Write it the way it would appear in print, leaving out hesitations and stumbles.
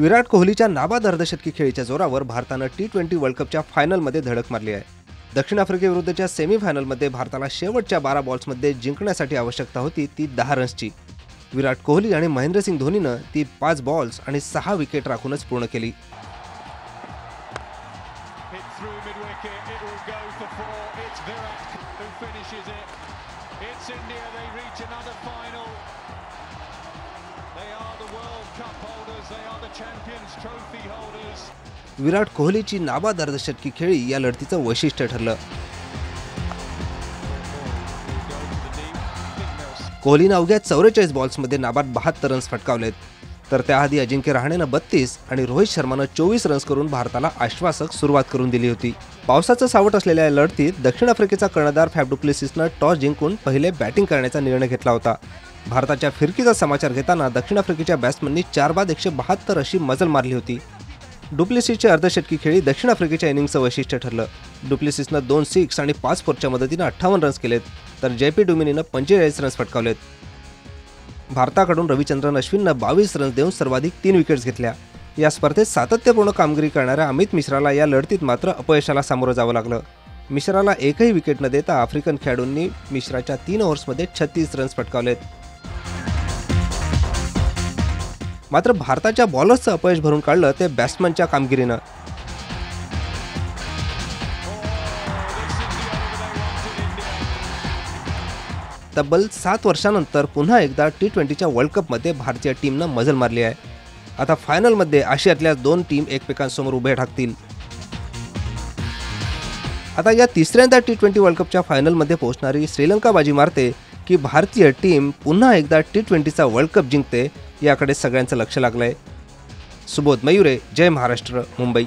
विराट कोहलीच्या नाबाद अर्धशतकी खेळीच्या जोरावर भारतानं T20 वर्ल्ड कपच्या फायनलमध्ये धडक मारली आहे। दक्षिण आफ्रिकेविरुद्धच्या सेमीफायनलमध्ये भारताला शेवटच्या 12 बॉल्समध्ये जिंकण्यासाठी आवश्यकता होती ती 10 रन्सची। विराट कोहली आणि महेंद्रसिंग धोनीनं ती 5 बॉल्स आणि 6 विकेट राखूनच पूर्ण केली। विराट कोहलीची नाबाद अर्धशतकी खेळी या लढतीचं वैशिष्ट्य ठरलं। कोहलीनं अवघ्या 44 बॉल्समध्ये नाबाद 72 रन्स फटकावलेत, तर त्याआधी अजिंक्य रहाणेनं 32 आणि रोहित शर्मानं 24 रन्स करून भारताला आश्वासक सुरुवात करून दिली होती। पावसाचं सावट असलेल्या या लढतीत दक्षिण आफ्रिकेचा कर्णधार फॅफ डु प्लेसिसनं टॉस जिंकून पहिले बॅटिंग करण्याचा निर्णय घेतला होता। भारताच्या फिरकीचा समाचार घेताना दक्षिण आफ्रिकेच्या बॅट्समननी 4 बाद 172 अशी मजल मारली होती। डु प्लेसिसची अर्धशतकी खेळी दक्षिण आफ्रिकेच्या इनिंगचं वैशिष्ट्य ठरलं। डु प्लेसिसनं 2 सिक्स आणि 5 फोरच्या मदतीनं 58 रन्स केलेत, तर JP डुमिनीनं 45 रन्स फटकावलेत। भारताकडून रविचंद्रन अश्विननं 22 रन्स देऊन सर्वाधिक 3 विकेट्स घेतल्या। या स्पर्धेत सातत्यपूर्ण कामगिरी करणाऱ्या अमित मिश्राला या लढतीत मात्र अपयशाला सामोरं जावं लागलं। मिश्राला एकही विकेट न देता आफ्रिकन खेळाडूंनी मिश्राच्या 3 ओव्हर्समध्ये 36 रन्स फटकावलेत। मात्र भारताच्या बॉलर्सचं अपयश भरून काढलं ते बॅट्समनच्या कामगिरीनं। तब्बल 7 वर्षांनंतर पुन्हा एकदा T20च्या वर्ल्ड कपमध्ये भारतीय टीमनं मजल मारली आहे। आता फायनलमध्ये आशियातल्या 2 टीम एकमेकांसमोर उभे ठाकतील। आता या तिसऱ्यांदा T20 वर्ल्ड कपच्या फायनलमध्ये पोहोचणारी श्रीलंका बाजी मारते की भारतीय टीम पुन्हा एकदा T20चा वर्ल्ड कप जिंकते याकडे सगळ्यांचं लक्ष लागलंय। सुबोध मयुरे, जय महाराष्ट्र, मुंबई।